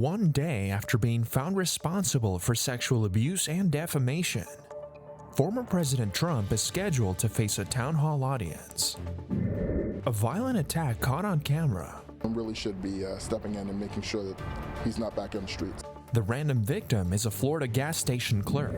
one day after being found responsible for sexual abuse and defamation. Former President Trump is scheduled to face a town hall audience. A violent attack caught on camera. Really should be stepping in and making sure that he's not back on the streets. The random victim is a Florida gas station clerk.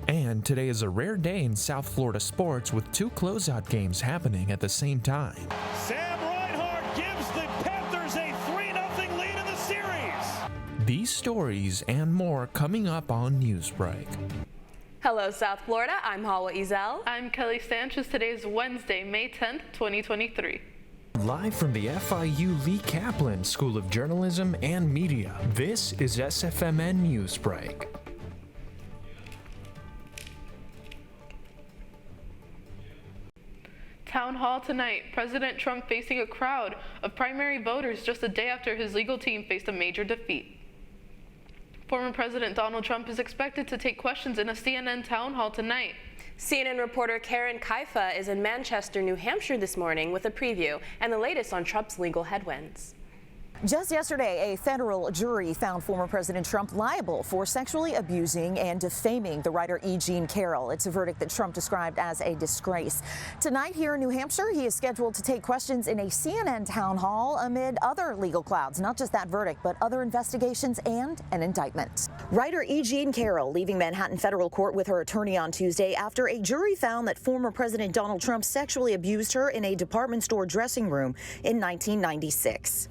And today is a rare day in South Florida sports with two closeout games happening at the same time. Sam Reinhart gives the Panthers a 3-0 lead in the series. These stories and more coming up on Newsbreak. Hello, South Florida. I'm Hawa Ezel. I'm Kelly Sanchez. Today is Wednesday, May 10th, 2023. Live from the FIU Lee Kaplan School of Journalism and Media, this is SFMN Newsbreak. Town hall tonight. President Trump facing a crowd of primary voters just a day after his legal team faced a major defeat. Former President Donald Trump is expected to take questions in a CNN town hall tonight. CNN reporter Karen Kaifa is in Manchester, New Hampshire this morning with a preview and the latest on Trump's legal headwinds. Just yesterday, a federal jury found former President Trump liable for sexually abusing and defaming the writer E. Jean Carroll. It's a verdict that Trump described as a disgrace. Tonight here in New Hampshire, he is scheduled to take questions in a CNN town hall amid other legal clouds. Not just that verdict, but other investigations and an indictment. Writer E. Jean Carroll leaving Manhattan federal court with her attorney on Tuesday after a jury found that former President Donald Trump sexually abused her in a department store dressing room in 1996.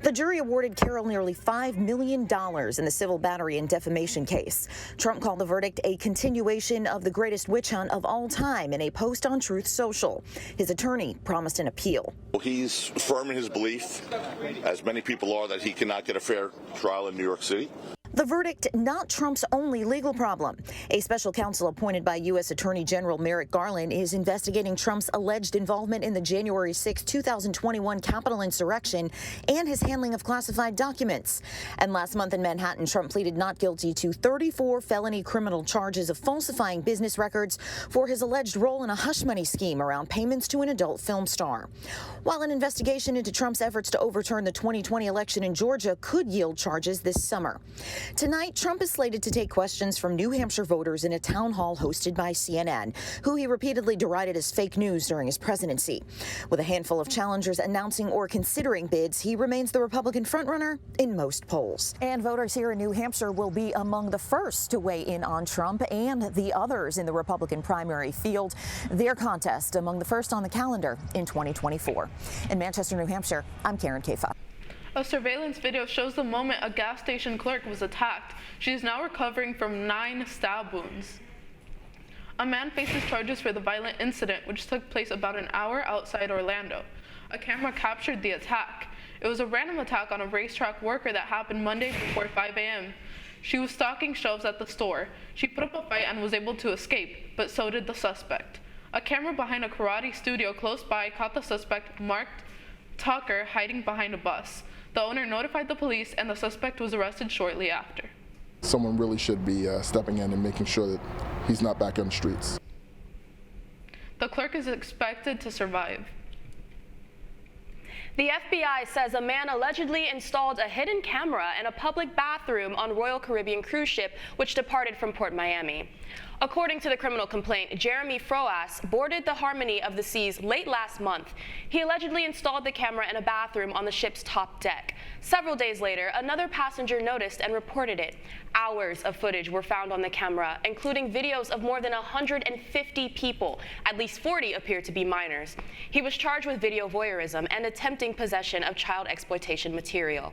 The jury awarded Carroll nearly $5 million in the civil battery and defamation case. Trump called the verdict a continuation of the greatest witch hunt of all time in a post on Truth Social. His attorney promised an appeal. He's firm in his belief, as many people are, that he cannot get a fair trial in New York City. The verdict, not Trump's only legal problem. A special counsel appointed by U.S. Attorney General Merrick Garland is investigating Trump's alleged involvement in the January 6, 2021 Capitol insurrection and his handling of classified documents. And last month in Manhattan, Trump pleaded not guilty to 34 felony criminal charges of falsifying business records for his alleged role in a hush money scheme around payments to an adult film star. While an investigation into Trump's efforts to overturn the 2020 election in Georgia could yield charges this summer. Tonight, Trump is slated to take questions from New Hampshire voters in a town hall hosted by CNN, who he repeatedly derided as fake news during his presidency. With a handful of challengers announcing or considering bids, he remains the Republican frontrunner in most polls. And voters here in New Hampshire will be among the first to weigh in on Trump and the others in the Republican primary field. Their contest among the first on the calendar in 2024. In Manchester, New Hampshire, I'm Karen Kaifa. A surveillance video shows the moment a gas station clerk was attacked. She is now recovering from 9 stab wounds. A man faces charges for the violent incident, which took place about an hour outside Orlando. A camera captured the attack. It was a random attack on a racetrack worker that happened Monday before 5 a.m. She was stocking shelves at the store. She put up a fight and was able to escape, but so did the suspect. A camera behind a karate studio close by caught the suspect, Mark Tucker, hiding behind a bus. The owner notified the police, and the suspect was arrested shortly after. Someone really should be stepping in and making sure that he's not back on the streets. The clerk is expected to survive. The FBI says a man allegedly installed a hidden camera in a public bathroom on Royal Caribbean cruise ship which departed from Port Miami. According to the criminal complaint, Jeremy Froas boarded the Harmony of the Seas late last month. He allegedly installed the camera in a bathroom on the ship's top deck. Several days later, another passenger noticed and reported it. Hours of footage were found on the camera, including videos of more than 150 people. At least 40 appear to be minors. He was charged with video voyeurism and attempting possession of child exploitation material.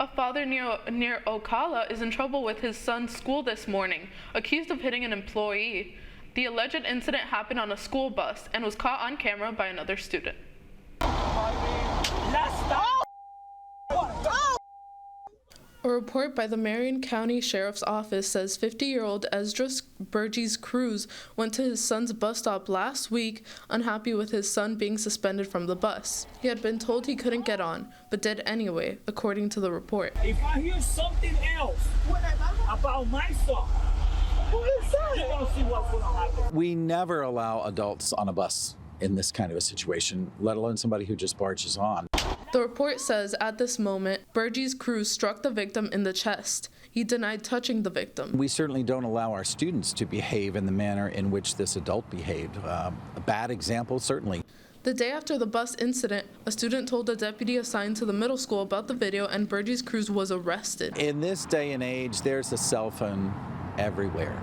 A father near Ocala is in trouble with his son's school this morning, accused of hitting an employee. The alleged incident happened on a school bus and was caught on camera by another student. A report by the Marion County Sheriff's Office says 50-year-old Esdras Burgess Cruz went to his son's bus stop last week unhappy with his son being suspended from the bus. He had been told he couldn't get on, but did anyway, according to the report. If I hear something else about my son, you're gonna see what's gonna happen. We never allow adults on a bus in this kind of a situation, let alone somebody who just barges on. The report says at this moment, Burgess Cruz struck the victim in the chest. He denied touching the victim. We certainly don't allow our students to behave in the manner in which this adult behaved. A bad example, certainly. The day after the bus incident, a student told a deputy assigned to the middle school about the video, and Burgess Cruz was arrested. In this day and age, there's a cell phone everywhere.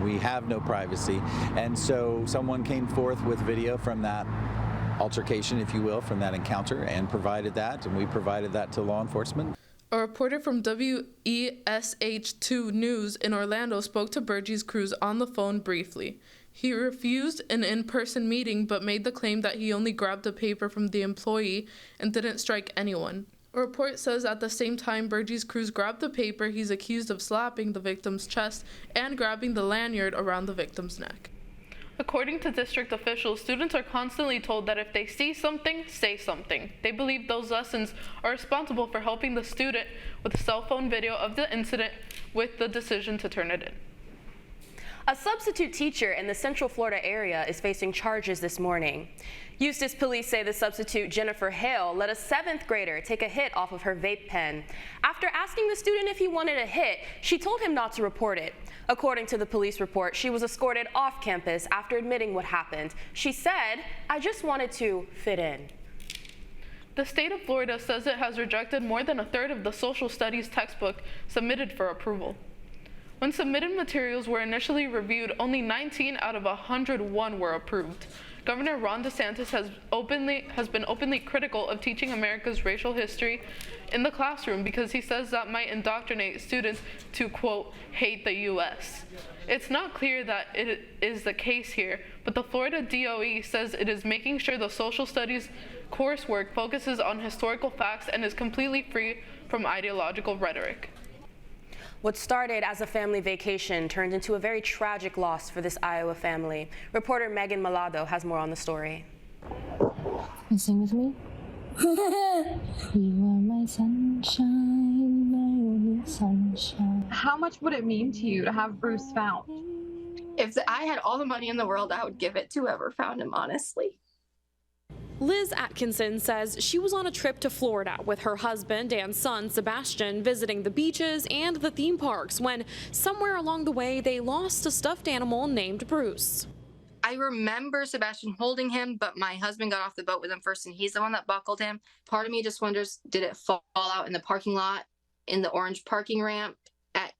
We have no privacy, and so someone came forth with video from that altercation, if you will, from that encounter, and provided that, and we provided that to law enforcement. A reporter from WESH2 News in Orlando spoke to Burgess Cruz on the phone briefly. He refused an in-person meeting but made the claim that he only grabbed a paper from the employee and didn't strike anyone. A report says at the same time Burgess Cruz grabbed the paper, he's accused of slapping the victim's chest and grabbing the lanyard around the victim's neck. According to district officials, students are constantly told that if they see something, say something. They believe those lessons are responsible for helping the student with a cell phone video of the incident with the decision to turn it in. A substitute teacher in the Central Florida area is facing charges this morning. Eustis police say the substitute Jennifer Hale let a 7th grader take a hit off of her vape pen. After asking the student if he wanted a hit, she told him not to report it. According to the police report, she was escorted off campus after admitting what happened. She said, "I just wanted to fit in." The state of Florida says it has rejected more than a third of the social studies textbook submitted for approval. When submitted materials were initially reviewed, only 19 out of 101 were approved. Governor Ron DeSantis has been openly critical of teaching America's racial history in the classroom because he says that might indoctrinate students to, quote, hate the U.S. It's not clear that it is the case here, but the Florida DOE says it is making sure the social studies coursework focuses on historical facts and is completely free from ideological rhetoric. What started as a family vacation turned into a very tragic loss for this Iowa family. Reporter Megan Malado has more on the story. You sing with me? You are my sunshine, my only sunshine. How much would it mean to you to have Bruce found? If I had all the money in the world, I would give it to whoever found him, honestly. Liz Atkinson says she was on a trip to Florida with her husband and son, Sebastian, visiting the beaches and the theme parks when somewhere along the way they lost a stuffed animal named Bruce. I remember Sebastian holding him, but my husband got off the boat with him first, and he's the one that buckled him. Part of me just wonders, did it fall out in the parking lot in the orange parking ramp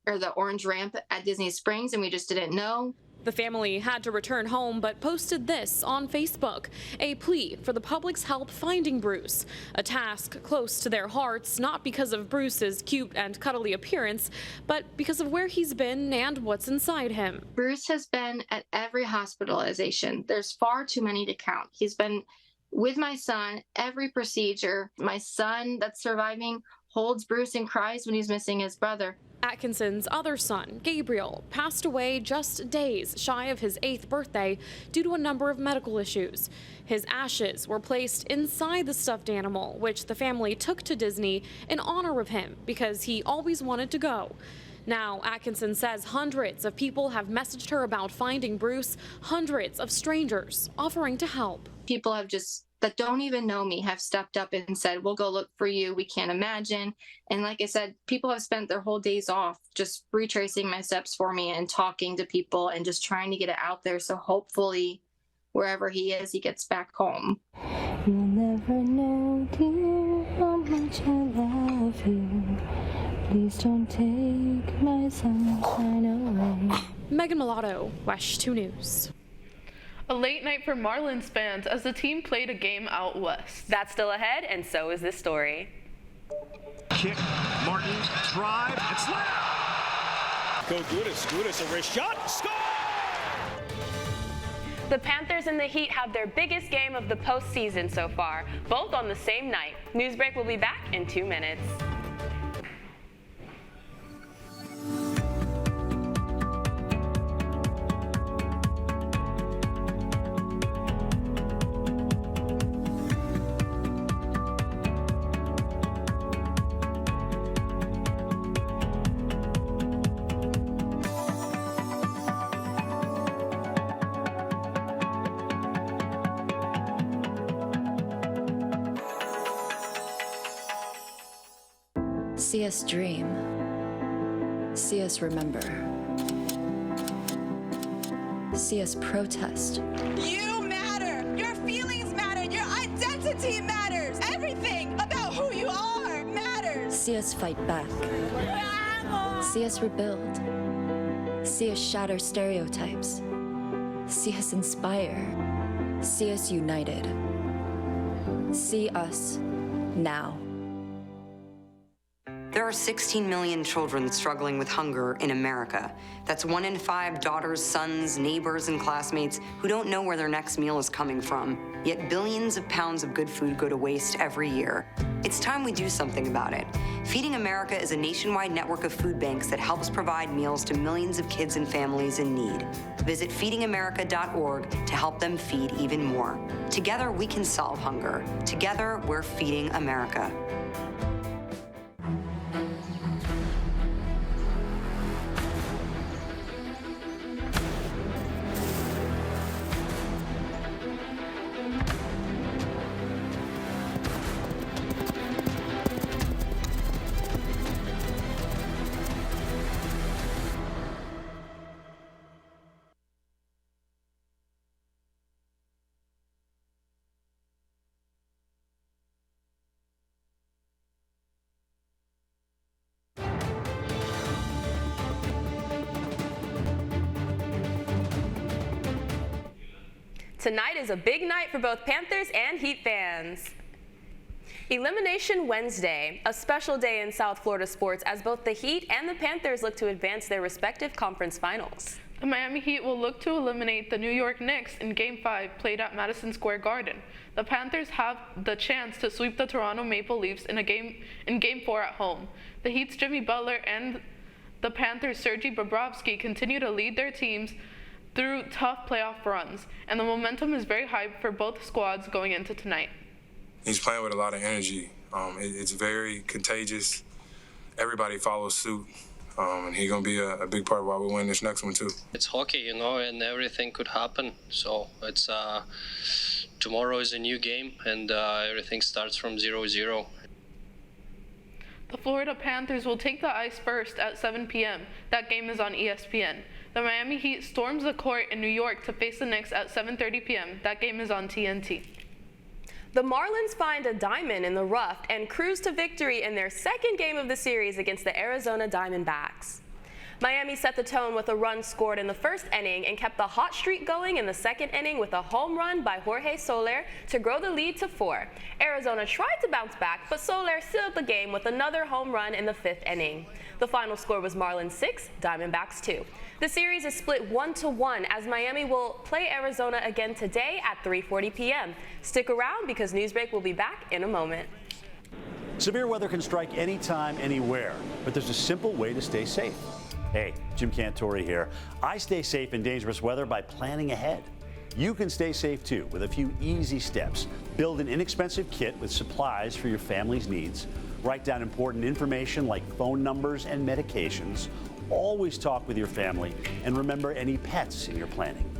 or the orange ramp at Disney Springs, and we just didn't know? The family had to return home but posted this on Facebook, a plea for the public's help finding Bruce, a task close to their hearts, not because of Bruce's cute and cuddly appearance, but because of where he's been and what's inside him. Bruce has been at every hospitalization. There's far too many to count. He's been with my son, every procedure. My son that's surviving holds Bruce and cries when he's missing his brother. Atkinson's other son, Gabriel, passed away just days shy of his 8th birthday due to a number of medical issues. His ashes were placed inside the stuffed animal, which the family took to Disney in honor of him because he always wanted to go. Now, Atkinson says hundreds of people have messaged her about finding Bruce, hundreds of strangers offering to help. People that don't even know me have stepped up and said, we'll go look for you. We can't imagine. And like I said, people have spent their whole days off just retracing my steps for me and talking to people and just trying to get it out there. So hopefully wherever he is, he gets back home. You'll never know, dear, how much I love you. Please don't take my sunshine away. Megan Malado, WESH2 News. A late night for Marlins fans as the team played a game out west. That's still ahead, and so is this story. Kick, Martin, drive, and slam! Go Gudis, a wrist shot, score! The Panthers and the Heat have their biggest game of the postseason so far, both on the same night. Newsbreak will be back in 2 minutes. See us dream. See us remember. See us protest. You matter. Your feelings matter. Your identity matters. Everything about who you are matters. See us fight back. See us rebuild. See us shatter stereotypes. See us inspire. See us united. See us now. There are 16 million children struggling with hunger in America. That's 1 in 5 daughters, sons, neighbors, and classmates who don't know where their next meal is coming from. Yet billions of pounds of good food go to waste every year. It's time we do something about it. Feeding America is a nationwide network of food banks that helps provide meals to millions of kids and families in need. Visit feedingamerica.org to help them feed even more. Together, we can solve hunger. Together, we're feeding America. Tonight is a big night for both Panthers and Heat fans. Elimination Wednesday, a special day in South Florida sports as both the Heat and the Panthers look to advance their respective conference finals. The Miami Heat will look to eliminate the New York Knicks in Game 5 played at Madison Square Garden. The Panthers have the chance to sweep the Toronto Maple Leafs in Game 4 at home. The Heat's Jimmy Butler and the Panthers' Sergei Bobrovsky continue to lead their teams through tough playoff runs, and the momentum is very high for both squads going into tonight. He's playing with a lot of energy. It's very contagious. Everybody follows suit, and he's going to be a big part of why we win this next one, too. It's hockey, you know, and everything could happen. So it's tomorrow is a new game, and everything starts from 0-0. The Florida Panthers will take the ice first at 7 p.m. That game is on ESPN. The Miami Heat storms the court in New York to face the Knicks at 7:30 p.m. That game is on TNT. The Marlins find a diamond in the rough and cruise to victory in their second game of the series against the Arizona Diamondbacks. Miami set the tone with a run scored in the first inning and kept the hot streak going in the second inning with a home run by Jorge Soler to grow the lead to 4. Arizona tried to bounce back, but Soler sealed the game with another home run in the 5th inning. The final score was Marlins 6, Diamondbacks 2. The series is split 1-1 as Miami will play Arizona again today at 3:40 p.m. Stick around because Newsbreak will be back in a moment. Severe weather can strike anytime, anywhere, but there's a simple way to stay safe. Hey, Jim Cantore here. I stay safe in dangerous weather by planning ahead. You can stay safe too with a few easy steps. Build an inexpensive kit with supplies for your family's needs. Write down important information like phone numbers and medications. Always talk with your family and remember any pets in your planning.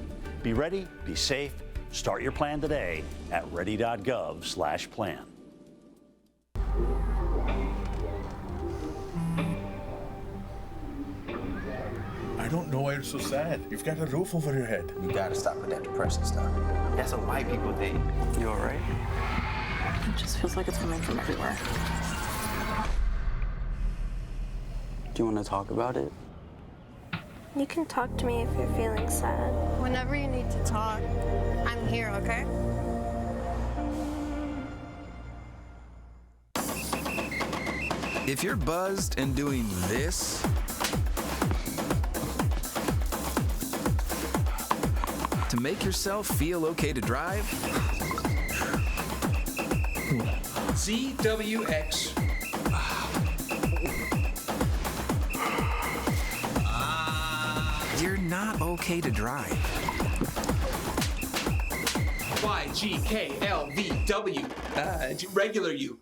Be ready, be safe. Start your plan today at ready.gov/plan. I don't know why you're so sad. You've got a roof over your head. You gotta stop with that depressing stuff. That's what white people think. You all right? It just feels like it's coming from everywhere. Do you want to talk about it? You can talk to me if you're feeling sad. Whenever you need to talk, I'm here, okay? If you're buzzed and doing this, to make yourself feel okay to drive, ZWX. You're not okay to drive. YGKLVW. Regular you.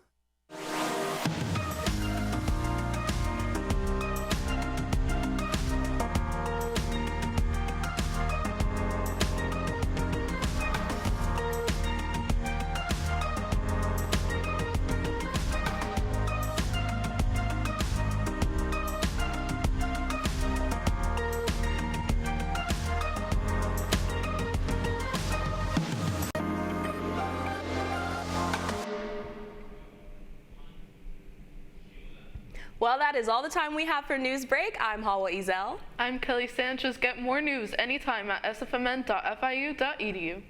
Well, that is all the time we have for Newsbreak. I'm Hawa Ezel. I'm Kelly Sanchez. Get more news anytime at sfmn.fiu.edu.